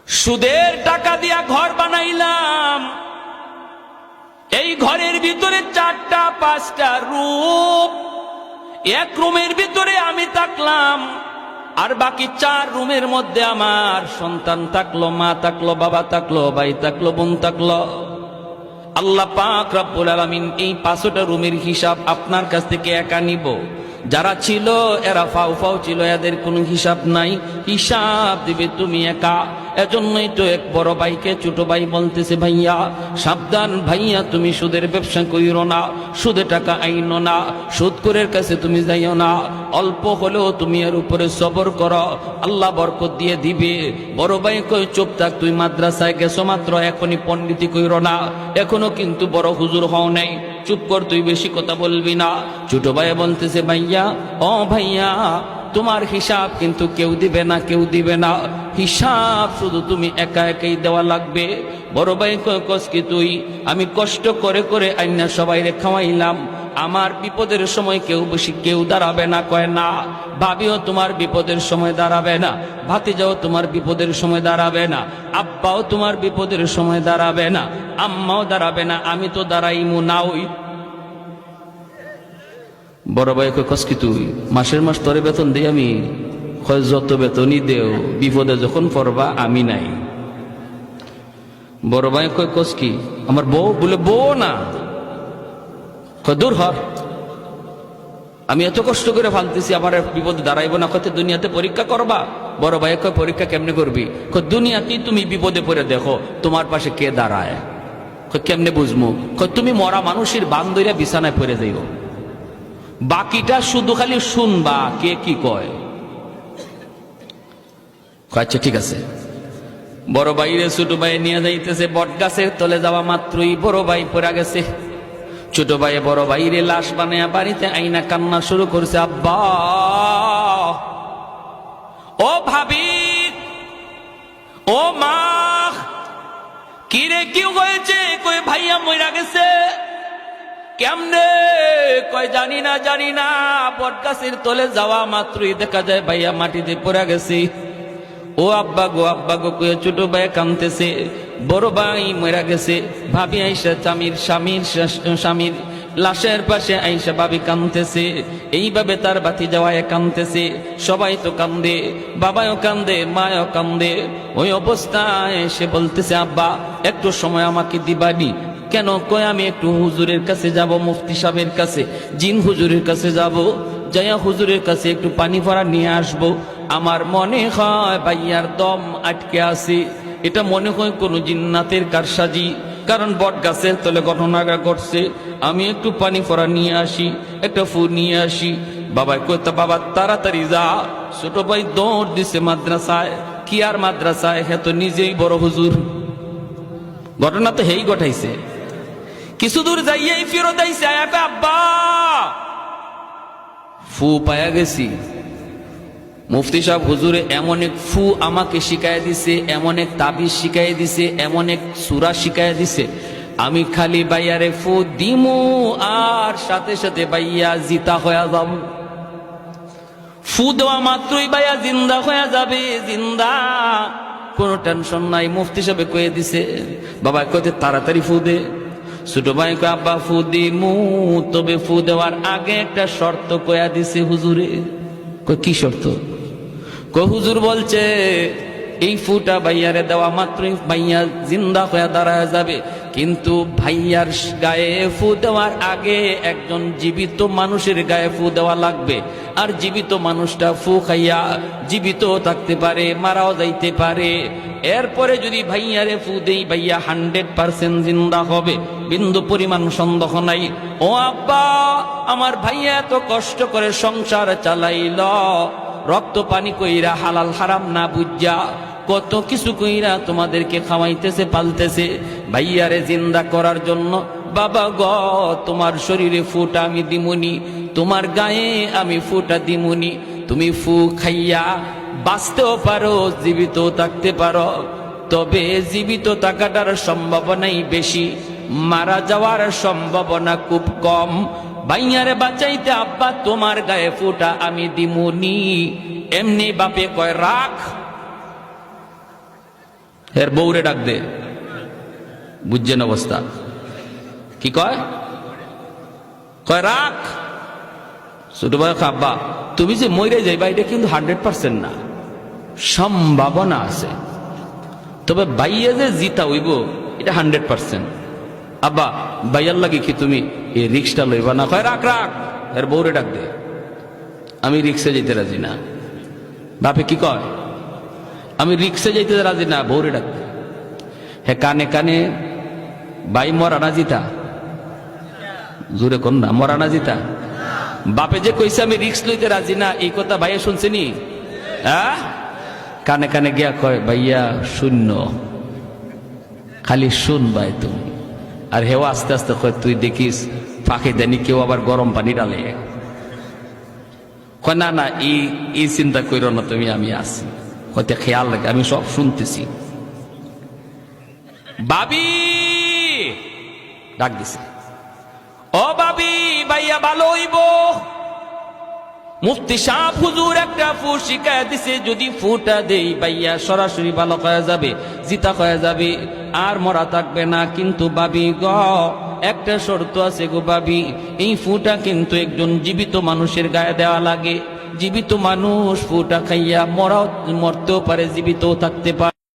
সুদের টাকা দিয়া ঘর বানাইলাম, এই ঘরের ভিতরে 4টা 5টা রুম, এক রুমের ভিতরে আমি থাকলাম, আর বাকি 4 রুমের মধ্যে আমার সন্তান থাকলো, মা থাকলো, বাবা থাকলো, ভাই থাকলো, বোন থাকলো। আল্লাহ পাক রব্বুল আলামিন এই 5টা রুমের হিসাব আপনার কাছ থেকে একা নিব। যারা ছিল এরা ফাও ফাও ছিল, এদের কোনো হিসাব নাই, হিসাব দিবে তুমি একা। এজন্যই তো এক বড় ভাইকে ছোট ভাই বলতেছে, ভাইয়া সাবধান, ভাইয়া তুমি সুদের ব্যবসা কইরো না, সুদে টাকা আইনো না, সুদখোরের কাছে তুমি যাইও না, অল্প হলেও তুমি এর উপরে সবর করো, আল্লাহ বরকত দিয়ে দিবে। বড় ভাই কই চুপ থাক, তুই মাদ্রাসায় গেছো মাত্র, এখনই পণ্ডিতি কইরো না, এখনো কিন্তু বড় হুজুর হও নাই, চুপ কর, তুই বেশি কথা বলবি না। ছোট ভাই বলতেছে, ভাইয়া ও ভাইয়া তোমার হিসাব কিন্তু কেউ দিবে না, কেউ দিবে না, হিসাব শুধু তুমি একা একাই দেওয়া লাগবে। বড় ভাই কয় কসকি তুই, আমি কষ্ট করে করে আইনা সবাইরে খাওয়াইলাম, আমার বিপদের সময় কেউ দাঁড়াবে না। কয় না, ভাবিও তোমার বিপদের সময় দাঁড়াবে না, ভাতিজাও তোমার বিপদের সময় দাঁড়াবে না, আব্বাও তোমার বিপদের সময় দাঁড়াবে না, আম্মাও দাঁড়াবে না, আমি তো দাঁড়াইমু না। ওই বড় ভাই কয় কসকি তুই, মাসের মাস তোরে বেতন দিই আমি? কয় যত বেতনই দেও, বিপদে যখন পড়বা আমি নাই। বড় ভাই কয় কসকি, আমার বউ? বলে বউ না। কয় দূর হ, আমি এত কষ্ট করে ফালতেছি, আমার বিপদে দাঁড়াইবো না। কত দুনিয়াতে পরীক্ষা করবা? বড় ভাই কয় পরীক্ষা কেমনে করবি? কয় দুনিয়াতেই তুমি বিপদে পড়ে দেখো তোমার পাশে কে দাঁড়ায়। কয় কেমনে বুঝমু? কয় তুমি মরা মানুষের বান্দইরা বিছানায় পড়ে যাইও, বাকিটা শুধু খালি শুনবা কে কি কয়। আচ্ছা ঠিক আছে। বড় ভাইরে ছোট ভাই নিয়ে যাইতেছে, বট গাছের তলে যাওয়া মাত্রই বড় ভাই পড়ে গেছে। ছোট ভাই বড় ভাইরে লাশ বানায়া বাড়িতে আইনা কান্না শুরু করছে, আব্বা ও ভাবি ও মা, কি রে কি হয়েছে? কই ভাইয়া মইরা গেছে। কেমনে? কয় জানি না, বটগাছের তলে যাওয়া মাত্রই দেখা যায় ভাইয়া মাটিতে পড়ে গেছে। ও আব্বা গো কয়ে ছোট ভাই কাঁদতেছে, বড় ভাই মরে গেছে। ভাবি আইসা স্বামীর লাশের পাশে আইসা ভাবি কাঁদতেছে, এইভাবে তার বাতি যাওয়ায় কাঁদতেছে। সবাই তো কান্দে, বাবাও কান্দে, মাও কান্দে। ওই অবস্থায় সে বলতেছে, আব্বা একটু সময় আমাকে দিবানি? কেন? কয় আমি একটু হুজুরের কাছে যাব, মুফতি সাহেবের কাছে, জিন হুজুরের কাছে যাব, যাইয়া হুজুরের কাছে একটু পানি ভরা নিয়ে আসব। আমার মনে হয় ভাইয়ার দম আটকে আছে, এটা মনে হয় কোন জিন্নাতের কারসাজি, কারণ বট গাছের তলে ঘটনাটা ঘটছে। আমি একটু পানি ভরা নিয়ে আসি, একটা ফু নিয়ে আসি। বাবা কইতা, বাবা তাড়াতাড়ি যা। ছোট ভাই দৌড় দিছে মাদ্রাসায়। কি আর মাদ্রাসায়, হ্যাঁ তো নিজেই বড় হুজুর। ঘটনা তো হেই ঘটাইছে। কিছু দূর যাইয়াই ফেরত আইছে, আব্বা ফু পায়া গেছি। মুফতি সাহেব হুজুরে এমন এক ফু আমাকে শিখাই দিছে, এমন এক তাবিজ শিখাই দিছে, এমন এক সূরা শিখাই দিছে, আমি খালি বাইয়ারে ফু দিমু আর সাথে সাথে বাইয়া জিতা হয়ে যাব। ফু দেওয়া মাত্রই বাইয়া জিন্দা হয়ে যাবে, জিন্দা, কোনো টেনশন নাই। মুফতি সাহেব কয়ে দিছে। বাবা কইতে তাড়াতাড়ি ফু দে। ছোট ভাই কয়, আব্বা ফু দিমু, তবে ফু দেওয়ার আগে একটা শর্ত কয়া দিছে হুজুরে। কয় কি শর্ত? কয় হুজুর বলছে এই ফুটা ভাইয়ারে দেওয়া মাত্রই ভাইয়া জিন্দা হয়ে দাঁড়ায় যাবে, কিন্তু ভাইয়ার গায়ে ফু দেওয়ার আগে একজন জীবিত মানুষের গায়ে ফু দেওয়া লাগবে। আর জীবিত মানুষটা ফু খাইয়া জীবিত থাকতে পারে, মারাও যাইতে পারে। এরপরে যদি ভাইয়ারে ফু দেই, ভাইয়া 100% জিন্দা হবে, বিন্দু পরিমাণ সন্দেহ নাই। ও আব্বা, আমার ভাইয়া এত কষ্ট করে সংসার চালাইল, রক্ত পানি কইরা হালাল হারাম না বুঝা কত কিছু কইরা তোমাদেরকে খাওয়াইতেছে, পালতেছে ভাইয়ারে জিন্দা করার জন্য। বাবা গ, তোমার শরীরে ফুটা আমি দিমুনি, তোমার গায়ে আমি ফুটা দিমুনি। তুমি ফু খাইয়া বাঁচতেও পারো, জীবিত থাকতে পারো, তবে জীবিত থাকাটার সম্ভাবনাই বেশি, মারা যাওয়ার সম্ভাবনা খুব কম। ভাইয়ারে বাঁচাইতে আব্বা তোমার গায়ে ফুটা আমি দিমুনি। এমনি বাপে কয় রাখ। এর বউরে ডাক দে, বুঝছেন অবস্থা কি কয়? কয় রাখ। ছোট ভাই আব্বা তুমি যে মরে যাইবা এটা কিন্তু 100% না, সম্ভাবনা আছে, তবে বাইয়া যে জিতা হইব এটা 100%। আব্বা বাইয়ার লাগে কি তুমি এই রিক্সটা লইবা না? কয় রাখ রাখ। এর বউরে ডাক দে, আমি রিক্সে যেতে রাজি না। বাপে কি কয়? আমি রিক্সে যেতে রাজি না, বউরে ডাক দে। হে কানে কানে বাই মরানা জিতা, জোরে কোন না মরানা জিতা। বাপে যে কইছে আমি রিক্স লইতে রাজি না, এই কথা ভাইয়া শুনছেনি? হ্যাঁ, কানে কানে গিয়া কয় ভাইয়া শূন্য, খালি শুন ভাই তুমি। আর হেও আস্তে আস্তে কয় তুই দেখিস ফাঁকে দেনি কেউ আবার গরম পানি ডালে। কয় না না এই চিন্তা করো না তুমি, আমি আছি, হয়তো খেয়াল রাখে, আমি সব শুনতেছি। বাবি ডাক দিছে, ও বাবি ভাইয়া ভালো হইব। মুফতি সাহেব হুজুর একটা ফু শিখায় দিছে, যদি ফুটা দেই ভাইয়া সরাসরি ভালো হয়ে যাবে, জিতা হয়ে যাবে, আর মরা থাকবে না। কিন্তু বাবি গ একটা শর্ত আছে গো বাবি, এই ফুটা কিন্তু একজন জীবিত মানুষের গায়ে দেওয়া লাগে। জীবিত মানুষ ফুটা খাইয়া মরতেও পারে, জীবিতও থাকতে পারে।